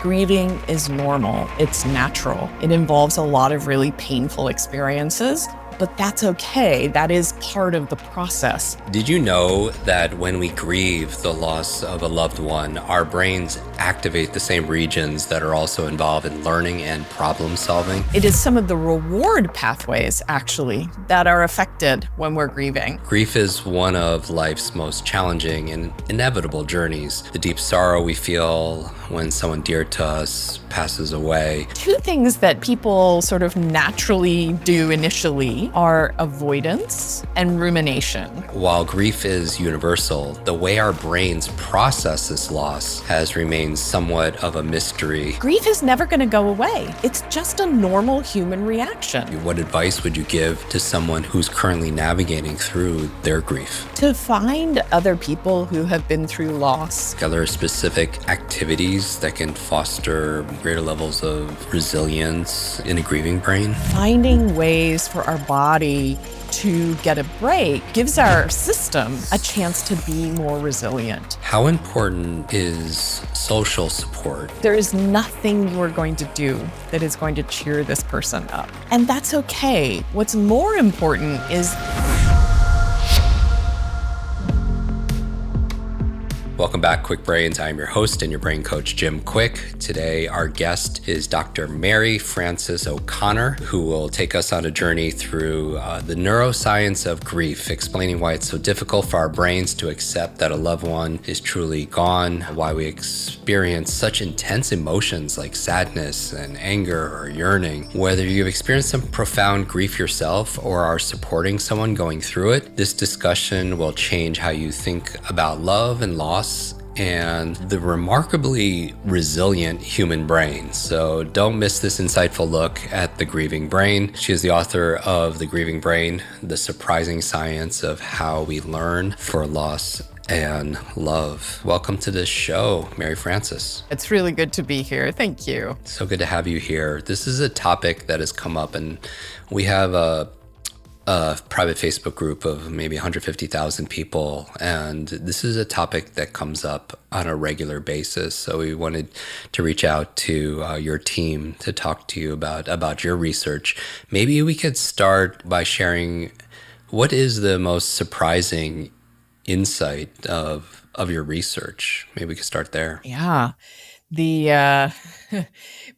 Grieving is normal. It's natural. It involves a lot of really painful experiences, but that's okay. That is part of the process. Did you know that when we grieve the loss of a loved one, our brains activate the same regions that are also involved in learning and problem solving? It is some of the reward pathways, actually, that are affected when we're grieving. Grief is one of life's most challenging and inevitable journeys. The deep sorrow we feel when someone dear to us passes away. Two things that people sort of naturally do initially are avoidance and rumination. While grief is universal, the way our brains process this loss has remained somewhat of a mystery. Grief is never going to go away. It's just a normal human reaction. What advice would you give to someone who's currently navigating through their grief? To find other people who have been through loss. Are there specific activities that can foster greater levels of resilience in a grieving brain? Finding ways for our body to get a break gives our system a chance to be more resilient. How important is social support? There is nothing you are going to do that is going to cheer this person up. And that's okay. What's more important is Welcome back, Kwik Brains. I'm your host and your brain coach, Jim Kwik. Today, our guest is Dr. Mary Frances O'Connor, who will take us on a journey through the neuroscience of grief, explaining why it's so difficult for our brains to accept that a loved one is truly gone, why we experience such intense emotions like sadness and anger or yearning. Whether you've experienced some profound grief yourself or are supporting someone going through it, this discussion will change how you think about love and loss and the remarkably resilient human brain. So don't miss this insightful look at the Grieving Brain. She is the author of The Grieving Brain, The Surprising Science of How We Learn for Loss and Love. Welcome to this show, Mary Frances. It's really good to be here. Thank you. So good to have you here. This is a topic that has come up, and we have a private Facebook group of maybe 150,000 people. And this is a topic that comes up on a regular basis. So we wanted to reach out to your team to talk to you about your research. Maybe we could start by sharing what is the most surprising insight of your research. Maybe we could start there. Yeah.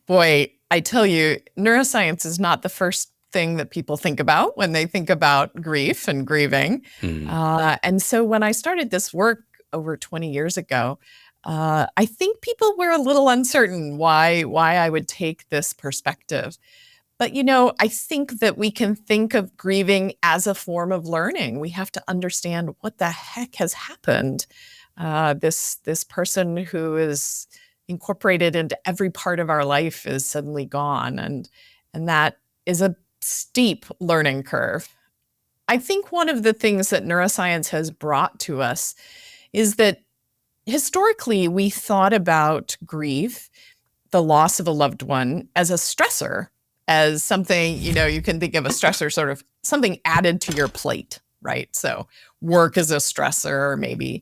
Boy, I tell you, neuroscience is not the first thing that people think about when they think about grief and grieving. And so when I started this work over 20 years ago, I think people were a little uncertain why I would take this perspective. But, I think that we can think of grieving as a form of learning. We have to understand what the heck has happened. This person who is incorporated into every part of our life is suddenly gone. And that is a steep learning curve. I think one of the things that neuroscience has brought to us is that historically we thought about grief, the loss of a loved one, as a stressor, as something, you can think of a stressor sort of something added to your plate, right? So work is a stressor, or maybe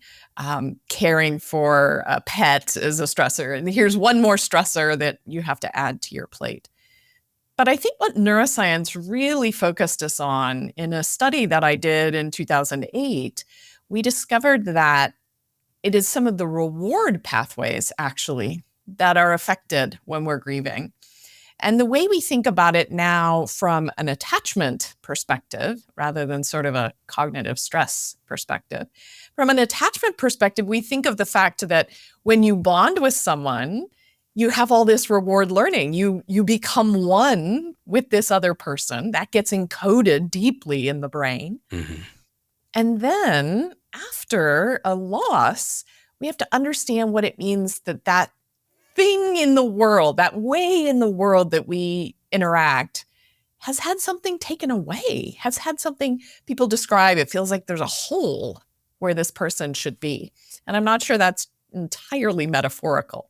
caring for a pet is a stressor. And here's one more stressor that you have to add to your plate. But I think what neuroscience really focused us on in a study that I did in 2008, we discovered that it is some of the reward pathways, actually, that are affected when we're grieving. And the way we think about it now from an attachment perspective, rather than sort of a cognitive stress perspective, from an attachment perspective, we think of the fact that when you bond with someone, you have all this reward learning. You become one with this other person. That gets encoded deeply in the brain. Mm-hmm. And then after a loss, we have to understand what it means that thing in the world, that way in the world that we interact has had something taken away, has had something people describe. It feels like there's a hole where this person should be. And I'm not sure that's entirely metaphorical.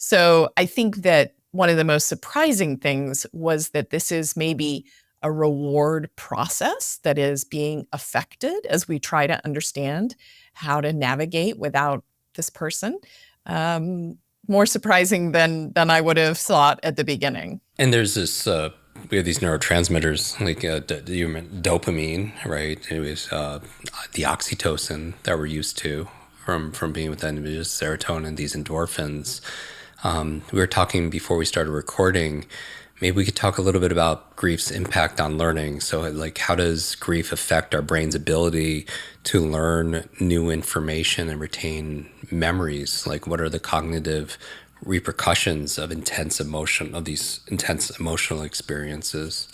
So I think that one of the most surprising things was that this is maybe a reward process that is being affected as we try to understand how to navigate without this person. more surprising than I would have thought at the beginning. And there's this, we have these neurotransmitters like you meant dopamine, right? It was the oxytocin that we're used to from being with individuals, serotonin, these endorphins. We were talking before we started recording. Maybe we could talk a little bit about grief's impact on learning. So, like, how does grief affect our brain's ability to learn new information and retain memories? Like, what are the cognitive repercussions of these intense emotional experiences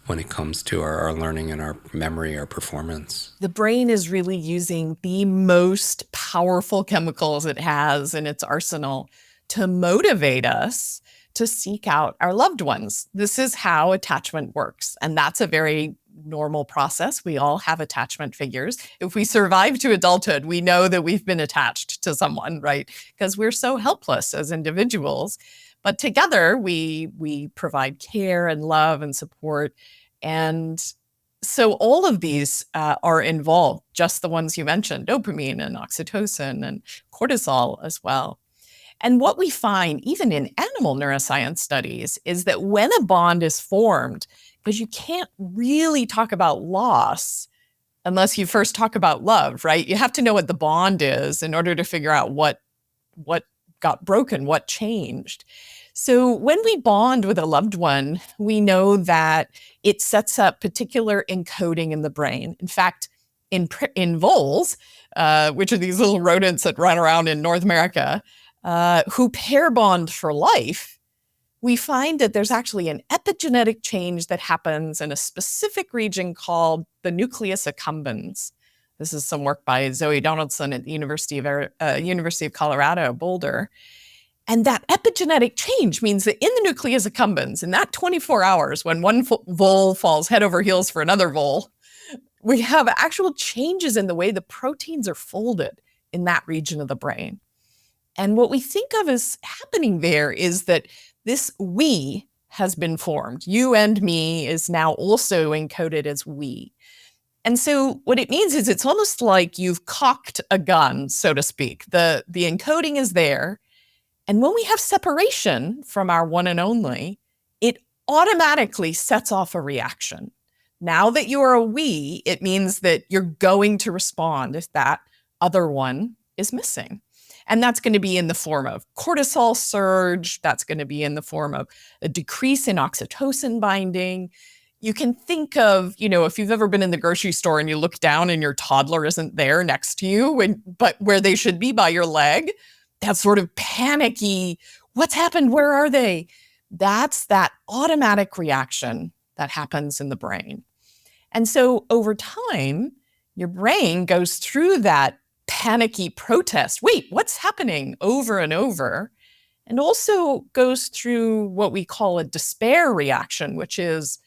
when it comes to our learning and our memory, our performance? The brain is really using the most powerful chemicals it has in its arsenal to motivate us to seek out our loved ones. This is how attachment works. And that's a very normal process. We all have attachment figures. If we survive to adulthood, we know that we've been attached to someone, right? Because we're so helpless as individuals. But together, we provide care and love and support. And so all of these are involved, just the ones you mentioned, dopamine and oxytocin and cortisol as well. And what we find, even in animal neuroscience studies, is that when a bond is formed, because you can't really talk about loss unless you first talk about love, right? You have to know what the bond is in order to figure out what got broken, what changed. So when we bond with a loved one, we know that it sets up particular encoding in the brain. In fact, in voles, which are these little rodents that run around in North America, who pair bond for life, we find that there's actually an epigenetic change that happens in a specific region called the nucleus accumbens. This is some work by Zoe Donaldson at the University of Colorado, Boulder. And that epigenetic change means that in the nucleus accumbens, in that 24 hours, when one vole falls head over heels for another vole, we have actual changes in the way the proteins are folded in that region of the brain. And what we think of as happening there is that this we has been formed. You and me is now also encoded as we. And so what it means is it's almost like you've cocked a gun, so to speak. The encoding is there. And when we have separation from our one and only, it automatically sets off a reaction. Now that you are a we, it means that you're going to respond if that other one is missing. And that's going to be in the form of cortisol surge. That's going to be in the form of a decrease in oxytocin binding. You can think of, if you've ever been in the grocery store and you look down and your toddler isn't there next to you, but where they should be by your leg, that sort of panicky, what's happened? Where are they? That's that automatic reaction that happens in the brain. And so over time, your brain goes through that panicky protest. Wait, what's happening? Over and over. And also goes through what we call a despair reaction, which is,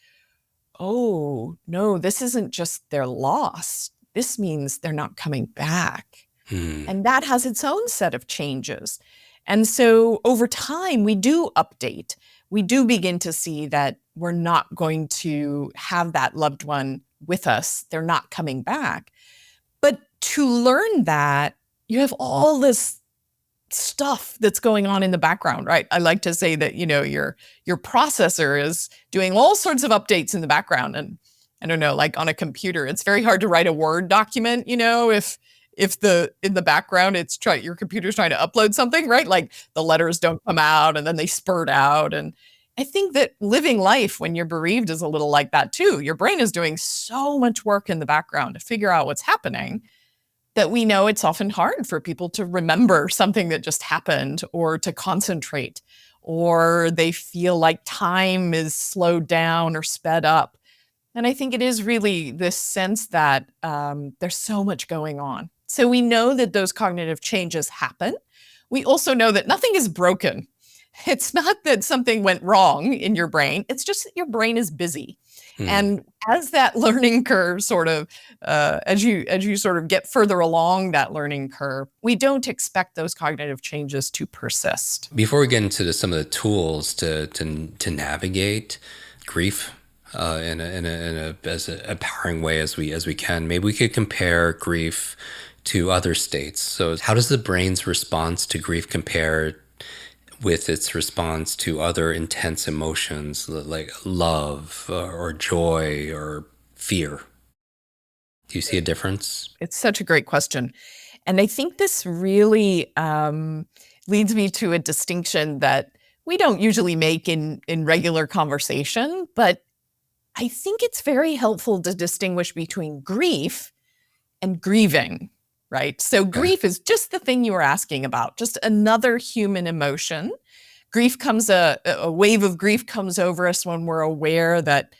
oh, no, this isn't just they're lost. This means they're not coming back. And that has its own set of changes. And so over time, we do update. We do begin to see that we're not going to have that loved one with us. They're not coming back. But to learn that, you have all this stuff that's going on in the background, right? I like to say that, your processor is doing all sorts of updates in the background. And I don't know, like on a computer, it's very hard to write a Word document, if in the background your computer's trying to upload something, right? Like the letters don't come out and then they spurt out. And I think that living life when you're bereaved is a little like that too. Your brain is doing so much work in the background to figure out what's happening that we know it's often hard for people to remember something that just happened or to concentrate, or they feel like time is slowed down or sped up. And I think it is really this sense that there's so much going on. So we know that those cognitive changes happen. We also know that nothing is broken. It's not that something went wrong in your brain. It's just that your brain is busy. And as that learning curve sort of, as you sort of get further along that learning curve, we don't expect those cognitive changes to persist. Before we get into some of the tools to navigate grief in a as an empowering way as we can, maybe we could compare grief to other states. So how does the brain's response to grief compare with its response to other intense emotions like love or joy or fear? Do you see a difference? It's such a great question. And I think this really leads me to a distinction that we don't usually make in regular conversation, but I think it's very helpful to distinguish between grief and grieving, right? So Okay. grief is just the thing you were asking about, just another human emotion. Grief comes, a wave of grief comes over us when we're aware that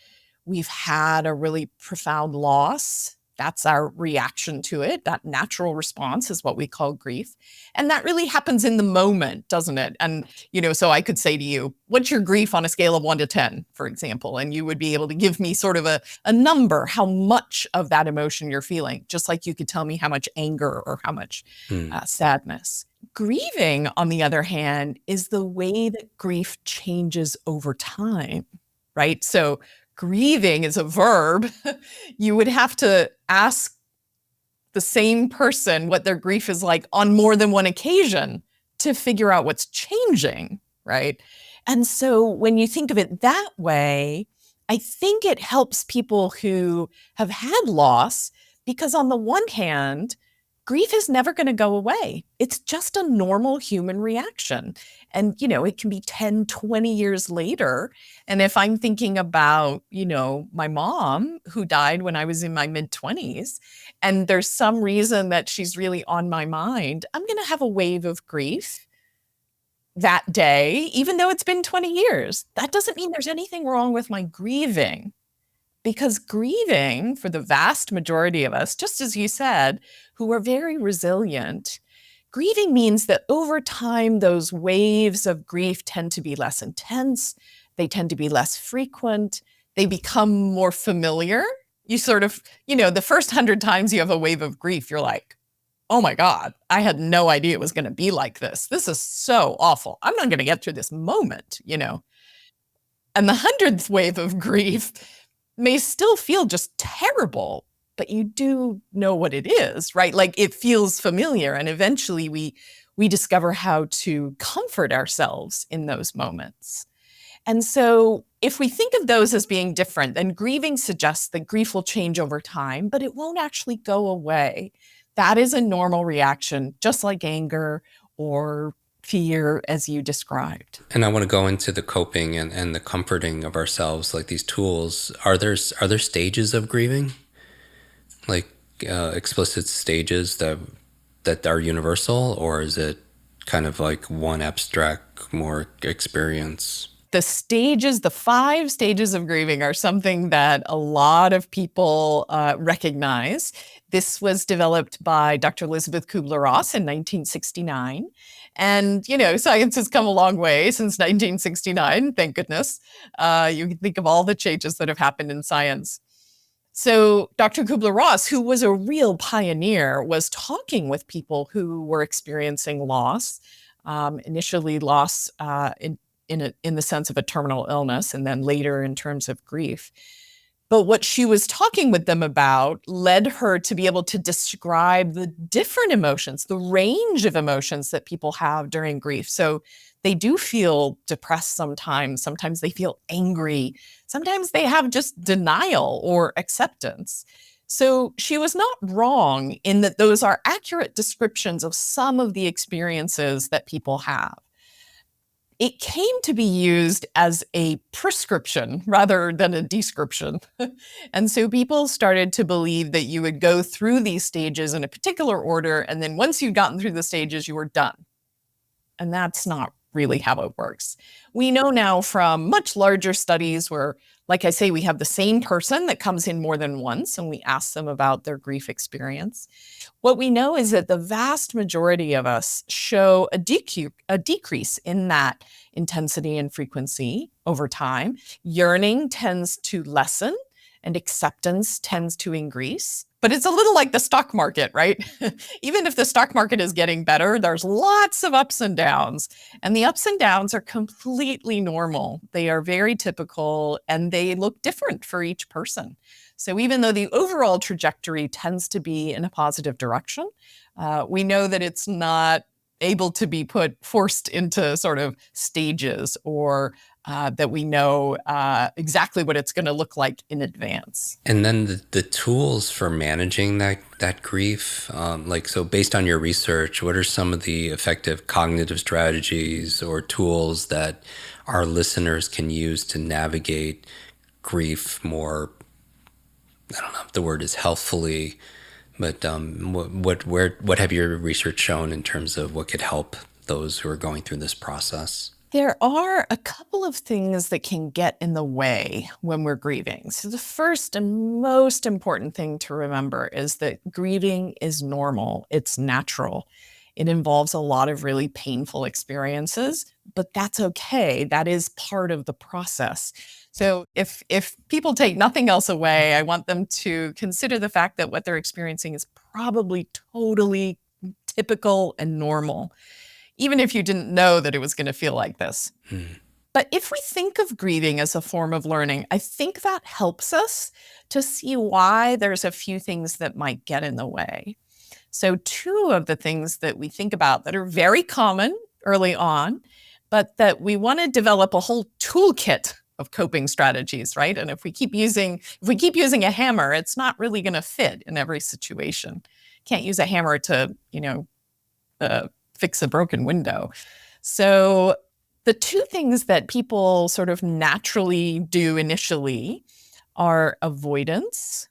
we've had a really profound loss. That's our reaction to it. That natural response is what we call grief. And that really happens in the moment, doesn't it? And, so I could say to you, what's your grief on a scale of 1 to 10, for example? And you would be able to give me sort of a number, how much of that emotion you're feeling, just like you could tell me how much anger or how much sadness. Grieving, on the other hand, is the way that grief changes over time, right? So grieving is a verb. You would have to ask the same person what their grief is like on more than one occasion to figure out what's changing, right? And so when you think of it that way, I think it helps people who have had loss because on the one hand, grief is never going to go away. It's just a normal human reaction. And, it can be 10, 20 years later. And if I'm thinking about, my mom who died when I was in my mid-20s, and there's some reason that she's really on my mind, I'm going to have a wave of grief that day, even though it's been 20 years. That doesn't mean there's anything wrong with my grieving. Because grieving, for the vast majority of us, just as you said, who are very resilient, grieving means that over time, those waves of grief tend to be less intense. They tend to be less frequent. They become more familiar. You sort of, the first 100 times you have a wave of grief, you're like, oh my God, I had no idea it was going to be like this. This is so awful. I'm not going to get through this moment, And the 100th wave of grief may still feel just terrible, but you do know what it is, right? Like it feels familiar. And eventually we discover how to comfort ourselves in those moments. And so if we think of those as being different, then grieving suggests that grief will change over time, but it won't actually go away. That is a normal reaction, just like anger or fear, as you described. And I want to go into the coping and the comforting of ourselves, like these tools. Are there stages of grieving, like explicit stages that are universal, or is it kind of like one abstract, more experience? The 5 stages of grieving are something that a lot of people recognize. This was developed by Dr. Elizabeth Kubler-Ross in 1969. And, science has come a long way since 1969, thank goodness. You can think of all the changes that have happened in science. So Dr. Kubler-Ross, who was a real pioneer, was talking with people who were experiencing loss, initially loss in the sense of a terminal illness, and then later in terms of grief. But what she was talking with them about led her to be able to describe the different emotions, the range of emotions that people have during grief. So they do feel depressed sometimes. Sometimes they feel angry. Sometimes they have just denial or acceptance. So she was not wrong in that those are accurate descriptions of some of the experiences that people have. It came to be used as a prescription rather than a description. And so people started to believe that you would go through these stages in a particular order, and then once you'd gotten through the stages, you were done. And that's not really how it works. We know now from much larger studies where, like I say, we have the same person that comes in more than once, and we ask them about their grief experience. What we know is that the vast majority of us show a decrease in that intensity and frequency over time. Yearning tends to lessen and acceptance tends to increase. But it's a little like the stock market, right? Even if the stock market is getting better, there's lots of ups and downs. And the ups and downs are completely normal. They are very typical and they look different for each person. So even though the overall trajectory tends to be in a positive direction, we know that it's not able to be forced into sort of stages, or that we know exactly what it's going to look like in advance. And then the tools for managing that grief, so based on your research, what are some of the effective cognitive strategies or tools that our listeners can use to navigate grief more, I don't know if the word is healthfully, but what have your research shown in terms of what could help those who are going through this process? There are a couple of things that can get in the way when we're grieving. So the first and most important thing to remember is that grieving is normal. It's natural. It involves a lot of really painful experiences, but that's okay. That is part of the process. So if people take nothing else away, I want them to consider the fact that what they're experiencing is probably totally typical and normal, even if you didn't know that it was going to feel like this. But if we think of grieving as a form of learning, I think that helps us to see why there's a few things that might get in the way. So two of the things that we think about that are very common early on, but that we want to develop a whole toolkit of coping strategies, right? And if we keep using a hammer, it's not really going to fit in every situation. Can't use a hammer to, fix a broken window. So the two things that people sort of naturally do initially are avoidance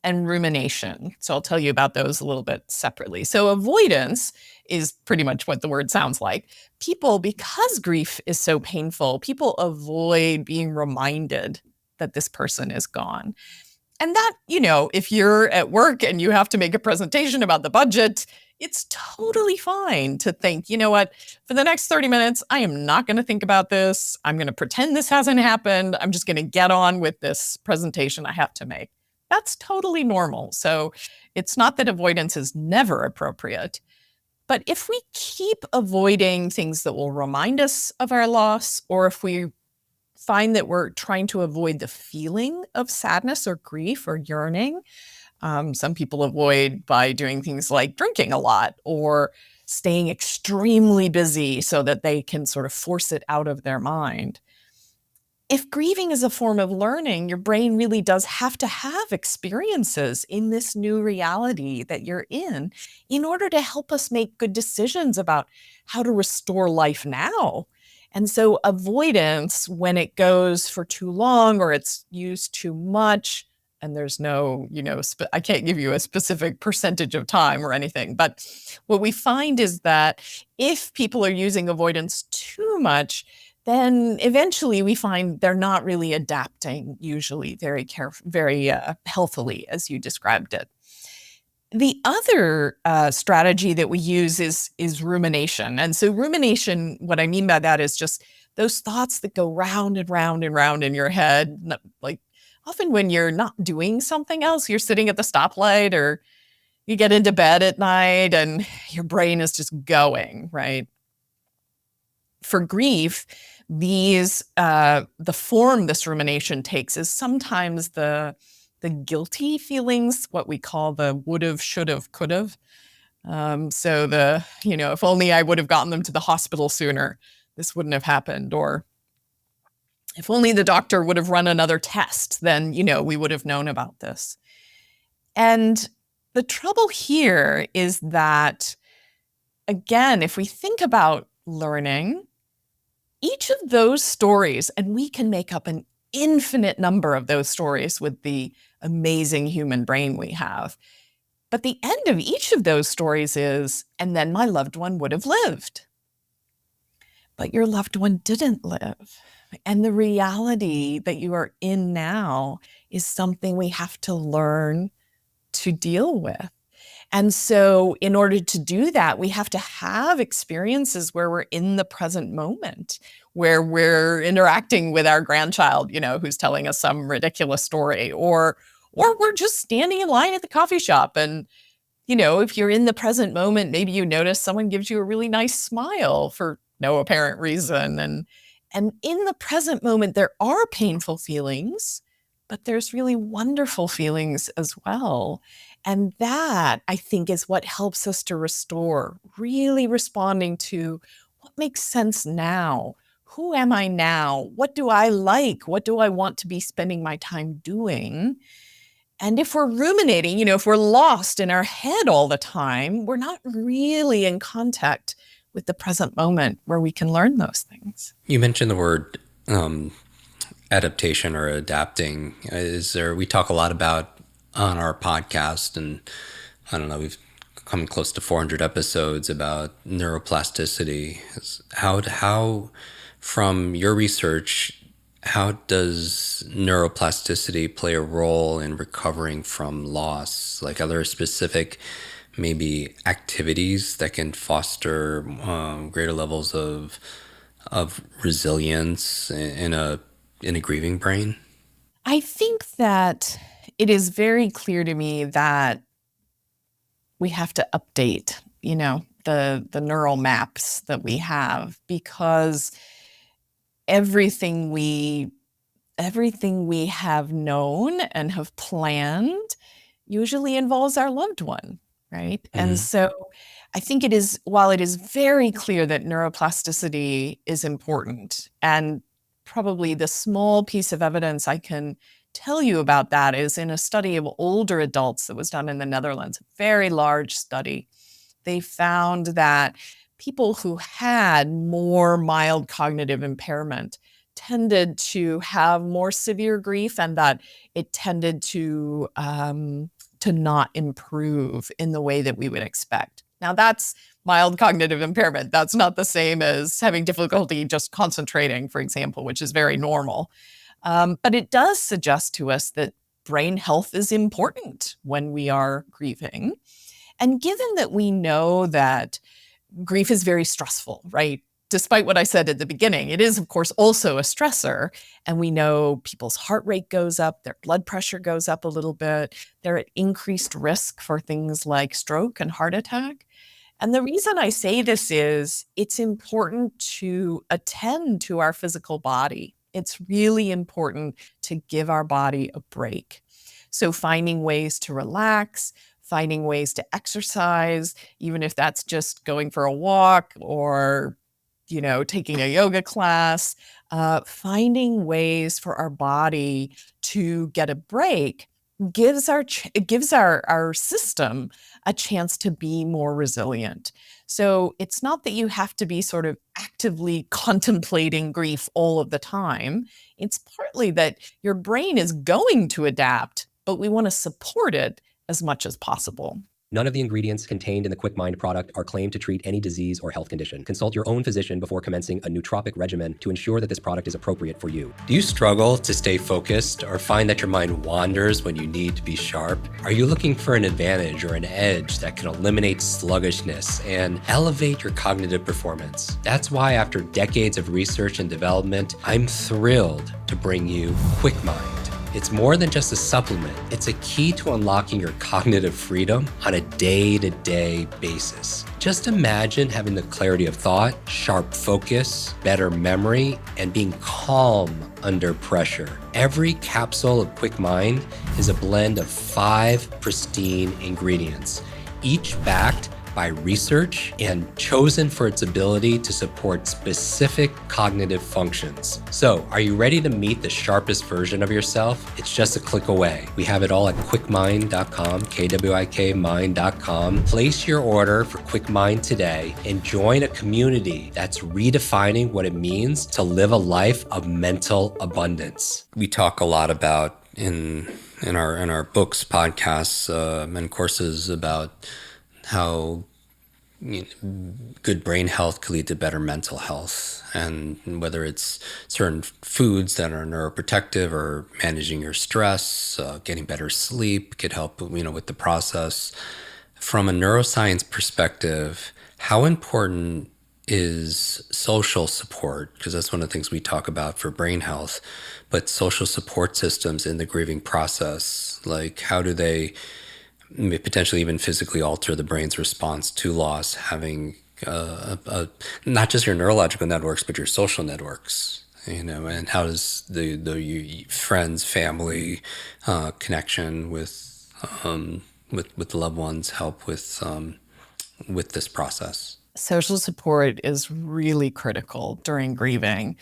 and rumination. So I'll tell you about those a little bit separately. So avoidance is pretty much what the word sounds like. People, because grief is so painful, people avoid being reminded that this person is gone. And that, if you're at work and you have to make a presentation about the budget, it's totally fine to think, you know what, for the next 30 minutes, I am not going to think about this. I'm going to pretend this hasn't happened. I'm just going to get on with this presentation I have to make. That's totally normal. So it's not that avoidance is never appropriate. But if we keep avoiding things that will remind us of our loss, or if we find that we're trying to avoid the feeling of sadness or grief or yearning, some people avoid by doing things like drinking a lot or staying extremely busy so that they can sort of force it out of their mind. If grieving is a form of learning, your brain really does have to have experiences in this new reality that you're in order to help us make good decisions about how to restore life now. And so avoidance, when it goes for too long or it's used too much, and there's no, I can't give you a specific percentage of time or anything, but what we find is that if people are using avoidance too much, then eventually we find they're not really adapting, usually very healthily, as you described it. The other strategy that we use is rumination. And so rumination, what I mean by that is just those thoughts that go round and round and round in your head. Like often when you're not doing something else, you're sitting at the stoplight or you get into bed at night and your brain is just going, right? For grief, the form this rumination takes is sometimes the guilty feelings, what we call the would've, should've, could've. So if only I would have gotten them to the hospital sooner, this wouldn't have happened. Or if only the doctor would have run another test, then, we would have known about this. And the trouble here is that, again, if we think about learning, each of those stories, and we can make up an infinite number of those stories with the amazing human brain we have. But the end of each of those stories is, and then my loved one would have lived. But your loved one didn't live. And the reality that you are in now is something we have to learn to deal with. And so in order to do that, we have to have experiences where we're in the present moment, where we're interacting with our grandchild, who's telling us some ridiculous story, or we're just standing in line at the coffee shop. And, if you're in the present moment, maybe you notice someone gives you a really nice smile for no apparent reason. And in the present moment, there are painful feelings, but there's really wonderful feelings as well. And that, I think, is what helps us to restore, really responding to what makes sense now. Who am I now? What do I like? What do I want to be spending my time doing? And if we're ruminating, if we're lost in our head all the time, we're not really in contact with the present moment where we can learn those things. You mentioned the word adaptation or adapting. We talk a lot about on our podcast, and I don't know, we've come close to 400 episodes about neuroplasticity. How from your research, how does neuroplasticity play a role in recovering from loss? Like, are there specific maybe activities that can foster greater levels of resilience in a grieving brain? I think that it is very clear to me that we have to update, the neural maps that we have, because everything we have known and have planned usually involves our loved one, right? And so I think while it is very clear that neuroplasticity is important, and probably the small piece of evidence I can tell you about that is in a study of older adults that was done in the Netherlands, a very large study. They found that people who had more mild cognitive impairment tended to have more severe grief, and that it tended to not improve in the way that we would expect. Now, that's mild cognitive impairment. That's not the same as having difficulty just concentrating, for example, which is very normal. But it does suggest to us that brain health is important when we are grieving. And given that we know that grief is very stressful, right? Despite what I said at the beginning, it is, of course, also a stressor. And we know people's heart rate goes up, their blood pressure goes up a little bit. They're at increased risk for things like stroke and heart attack. And the reason I say this is it's important to attend to our physical body. It's really important to give our body a break. So finding ways to relax, finding ways to exercise, even if that's just going for a walk or, taking a yoga class, finding ways for our body to get a break gives our system a chance to be more resilient. So it's not that you have to be sort of actively contemplating grief all of the time. It's partly that your brain is going to adapt, but we want to support it as much as possible. None of the ingredients contained in the Kwik Mind product are claimed to treat any disease or health condition. Consult your own physician before commencing a nootropic regimen to ensure that this product is appropriate for you. Do you struggle to stay focused or find that your mind wanders when you need to be sharp? Are you looking for an advantage or an edge that can eliminate sluggishness and elevate your cognitive performance? That's why, after decades of research and development, I'm thrilled to bring you Kwik Mind. It's more than just a supplement. It's a key to unlocking your cognitive freedom on a day-to-day basis. Just imagine having the clarity of thought, sharp focus, better memory, and being calm under pressure. Every capsule of Kwik Mind is a blend of 5 pristine ingredients, each backed by research and chosen for its ability to support specific cognitive functions. So, are you ready to meet the sharpest version of yourself? It's just a click away. We have it all at kwikmind.com, kwikmind.com. Place your order for Kwik Mind today and join a community that's redefining what it means to live a life of mental abundance. We talk a lot about in our books, podcasts, and courses about how good brain health could lead to better mental health, and whether it's certain foods that are neuroprotective or managing your stress, getting better sleep could help with the process. From a neuroscience perspective, how important is social support? Because that's one of the things we talk about for brain health, but social support systems in the grieving process, like how do they potentially even physically alter the brain's response to loss, having not just your neurological networks, but your social networks, and how does the friends, family connection with with loved ones help with this process? Social support is really critical during grieving,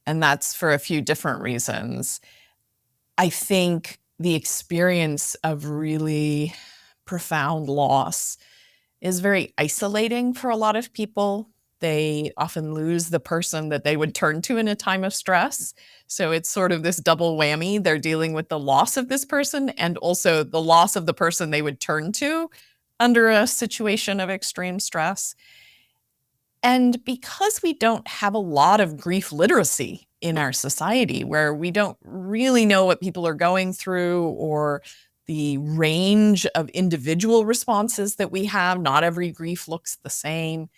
and that's for a few different reasons. I think the experience of really profound loss is very isolating for a lot of people. They often lose the person that they would turn to in a time of stress. So it's sort of this double whammy. They're dealing with the loss of this person and also the loss of the person they would turn to under a situation of extreme stress. And because we don't have a lot of grief literacy in our society, where we don't really know what people are going through or the range of individual responses that we have, not every grief looks the same.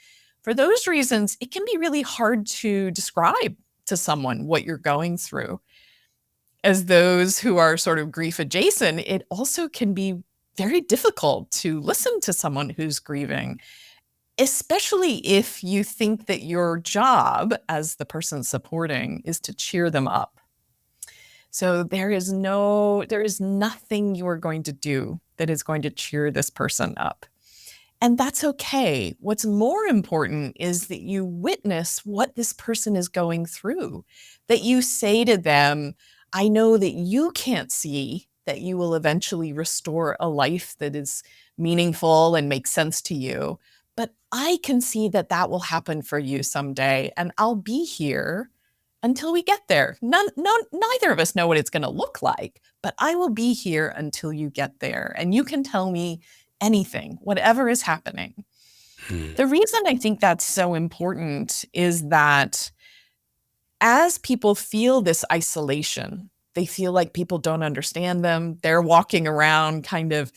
For those reasons, it can be really hard to describe to someone what you're going through. As those who are sort of grief adjacent, it also can be very difficult to listen to someone who's grieving, especially if you think that your job as the person supporting is to cheer them up. So there is nothing you are going to do that is going to cheer this person up. And that's okay. What's more important is that you witness what this person is going through, that you say to them, I know that you can't see that you will eventually restore a life that is meaningful and makes sense to you, but I can see that that will happen for you someday, and I'll be here until we get there. Neither of us know what it's going to look like, but I will be here until you get there, and you can tell me anything, whatever is happening. The reason I think that's so important is that as people feel this isolation, they feel like people don't understand them. They're walking around kind of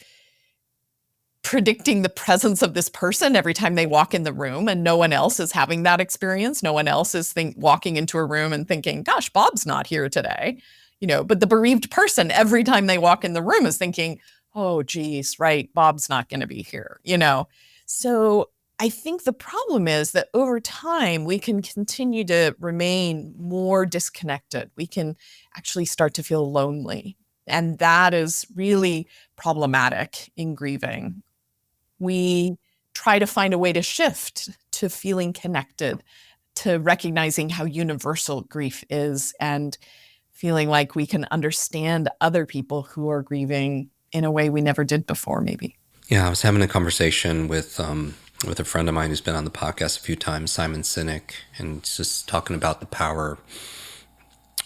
predicting the presence of this person every time they walk in the room, and no one else is having that experience. No one else is walking into a room and thinking, gosh, Bob's not here today. But the bereaved person, every time they walk in the room, is thinking, oh, geez, right, Bob's not going to be here, So I think the problem is that over time, we can continue to remain more disconnected. We can actually start to feel lonely. And that is really problematic in grieving. We try to find a way to shift to feeling connected, to recognizing how universal grief is, and feeling like we can understand other people who are grieving in a way we never did before, maybe. Yeah, I was having a conversation with a friend of mine who's been on the podcast a few times, Simon Sinek, and just talking about the power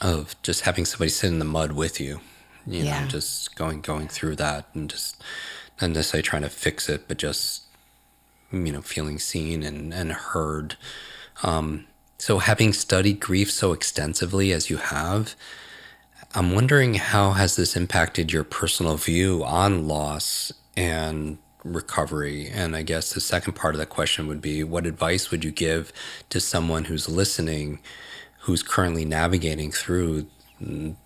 of just having somebody sit in the mud with you, just going through that, and just not necessarily trying to fix it, but just, feeling seen and heard. So having studied grief so extensively as you have, I'm wondering, how has this impacted your personal view on loss and recovery? And I guess the second part of that question would be, what advice would you give to someone who's listening, who's currently navigating through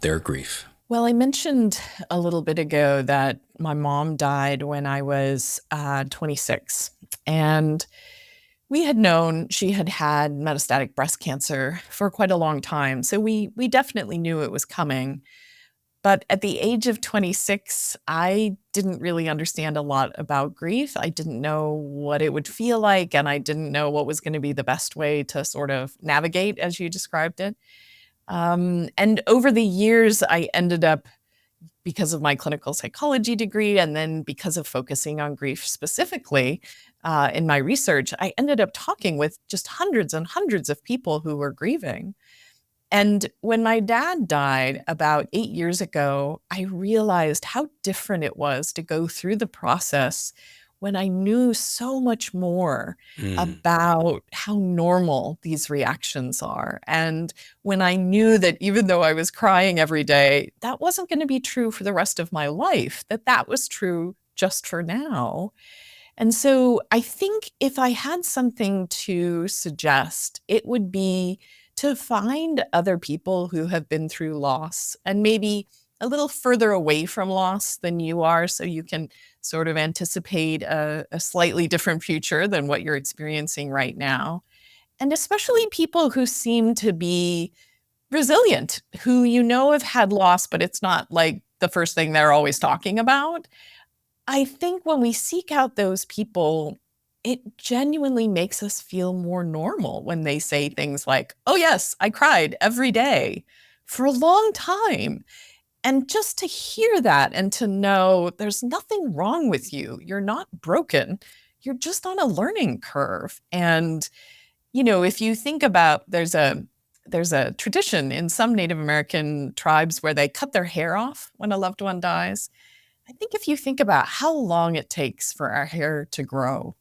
their grief? Well, I mentioned a little bit ago that my mom died when I was 26. And we had known she had had metastatic breast cancer for quite a long time. So we definitely knew it was coming. But at the age of 26, I didn't really understand a lot about grief. I didn't know what it would feel like, and I didn't know what was going to be the best way to sort of navigate, as you described it. And over the years, I ended up, because of my clinical psychology degree, and then because of focusing on grief specifically in my research, I ended up talking with just hundreds and hundreds of people who were grieving. And when my dad died about 8 years ago, I realized how different it was to go through the process when I knew so much more about how normal these reactions are. And when I knew that even though I was crying every day, that wasn't going to be true for the rest of my life, that was true just for now. And so I think if I had something to suggest, it would be to find other people who have been through loss, and maybe a little further away from loss than you are, so you can sort of anticipate a slightly different future than what you're experiencing right now. And especially people who seem to be resilient, who have had loss, but it's not like the first thing they're always talking about. I think when we seek out those people, it genuinely makes us feel more normal when they say things like, oh, yes, I cried every day for a long time. And just to hear that and to know there's nothing wrong with you, you're not broken, you're just on a learning curve. And, if you think about there's a tradition in some Native American tribes where they cut their hair off when a loved one dies. I think if you think about how long it takes for our hair to grow,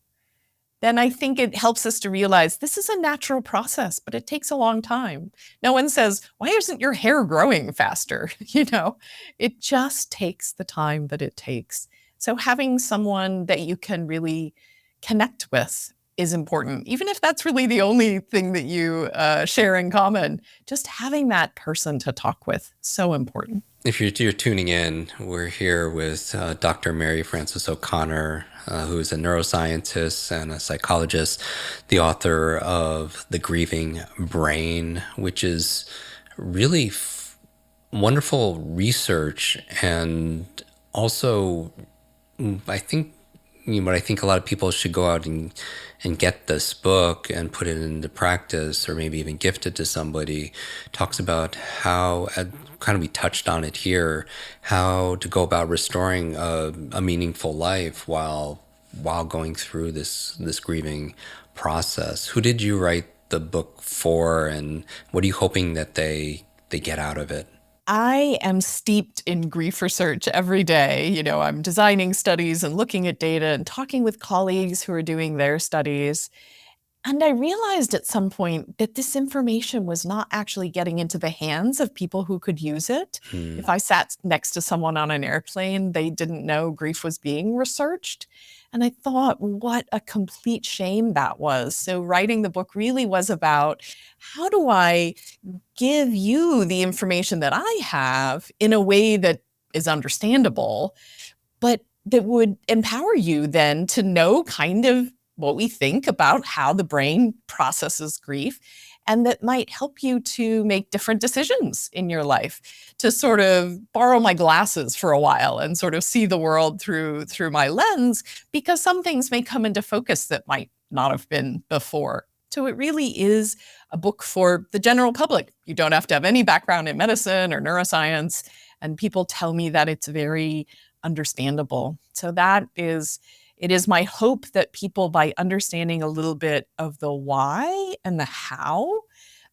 then I think it helps us to realize this is a natural process, but it takes a long time. No one says, why isn't your hair growing faster? It just takes the time that it takes. So having someone that you can really connect with is important. Even if that's really the only thing that you share in common, just having that person to talk with, so important. If you're tuning in, we're here with Dr. Mary Frances O'Connor, who is a neuroscientist and a psychologist, the author of The Grieving Brain, which is really wonderful research. And also, I think but I think a lot of people should go out and get this book and put it into practice, or maybe even gift it to somebody. Talks about how, kind of we touched on it here, how to go about restoring a meaningful life while going through this grieving process. Who did you write the book for, and what are you hoping that they get out of it? I am steeped in grief research every day. I'm designing studies and looking at data and talking with colleagues who are doing their studies. And I realized at some point that this information was not actually getting into the hands of people who could use it. If I sat next to someone on an airplane, they didn't know grief was being researched. And I thought, what a complete shame that was. So writing the book really was about, how do I give you the information that I have in a way that is understandable, but that would empower you then to know kind of what we think about how the brain processes grief, and that might help you to make different decisions in your life, to sort of borrow my glasses for a while and sort of see the world through my lens, because some things may come into focus that might not have been before. So it really is a book for the general public. You don't have to have any background in medicine or neuroscience, and people tell me that it's very understandable. So it is my hope that people, by understanding a little bit of the why and the how,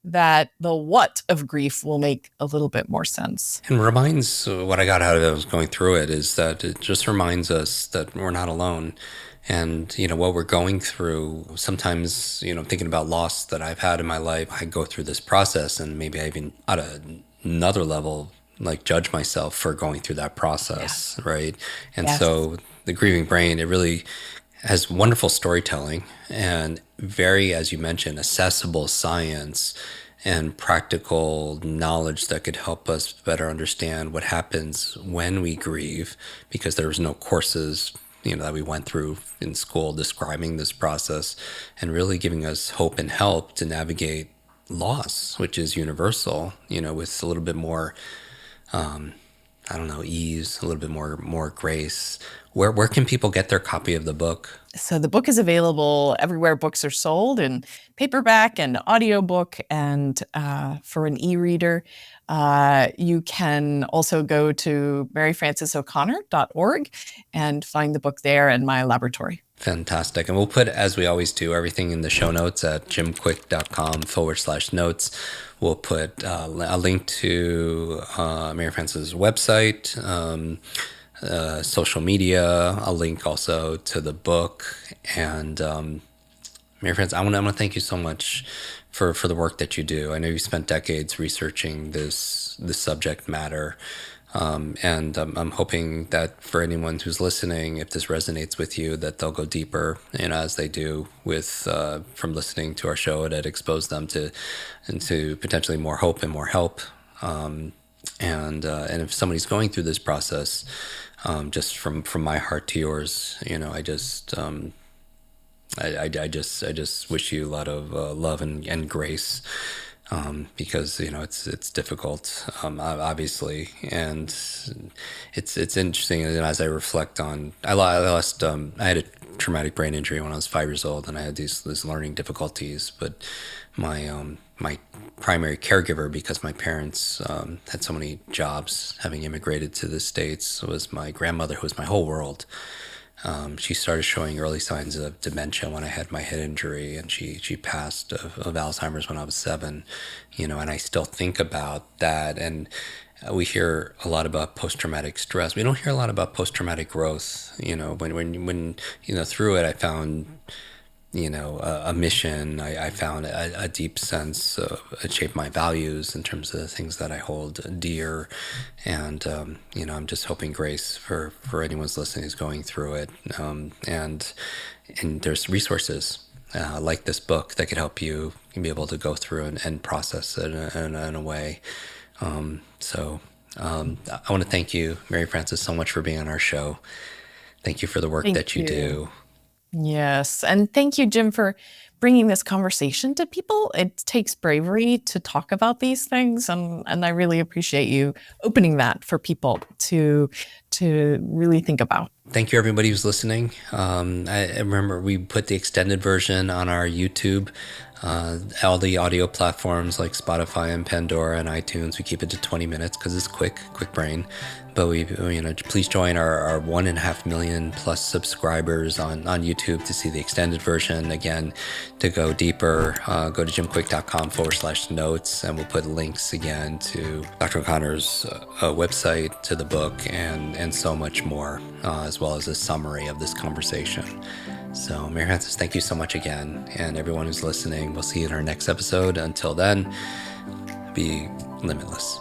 that the what of grief will make a little bit more sense. And reminds, what I got out of it, I was going through it, is that it just reminds us that we're not alone. And, what we're going through, sometimes, thinking about loss that I've had in my life, I go through this process, and maybe I even, at another level, like judge myself for going through that process, yes. Right? And yes. So The Grieving Brain, it really has wonderful storytelling and very, as you mentioned, accessible science and practical knowledge that could help us better understand what happens when we grieve, because there was no courses that we went through in school describing this process, and really giving us hope and help to navigate loss, which is universal, with a little bit more ease, a little bit more grace. Where can people get their copy of the book? So the book is available everywhere books are sold, in paperback and audiobook, and for an e-reader. You can also go to maryfrancesoconnor.org and find the book there in my laboratory. Fantastic. And we'll put, as we always do, everything in the show notes at jimkwik.com/notes. We'll put a link to Mary Frances' website, social media, a link also to the book. And Mary Frances, I want to thank you so much for the work that you do. I know you spent decades researching this subject matter. And I'm hoping that for anyone who's listening, if this resonates with you, that they'll go deeper, as they do with from listening to our show, that expose them into potentially more hope and more help. And if somebody's going through this process, just from my heart to yours, I just wish you a lot of love and grace. because it's difficult, obviously, and it's interesting. And as I reflect on, I lost I had a traumatic brain injury when I was 5 years old, and I had these learning difficulties. But my primary caregiver, because my parents had so many jobs, having immigrated to the States, was my grandmother, who was my whole world. She started showing early signs of dementia when I had my head injury, and she passed of Alzheimer's when I was 7, and I still think about that. And we hear a lot about post-traumatic stress. We don't hear a lot about post-traumatic growth. When through it, I found a mission. I found a deep sense of it shaped my values in terms of the things that I hold dear. And, I'm just hoping grace for anyone's listening who's going through it. And there's resources like this book that could help you be able to go through and process it in a way. So I want to thank you, Mary Frances, so much for being on our show. Thank you for the work that you do. Yes. And thank you, Jim, for bringing this conversation to people. It takes bravery to talk about these things. And I really appreciate you opening that for people to really think about. Thank you, everybody who's listening. I remember we put the extended version on our YouTube, all the audio platforms like Spotify and Pandora and iTunes. We keep it to 20 minutes because it's Kwik Brain. But please join our 1.5 million plus subscribers on YouTube to see the extended version. Again, to go deeper, go to jimkwik.com/notes, and we'll put links again to Dr. O'Connor's website, to the book, and so much more, as well as a summary of this conversation. So, Mary Frances, thank you so much again. And everyone who's listening, we'll see you in our next episode. Until then, be limitless.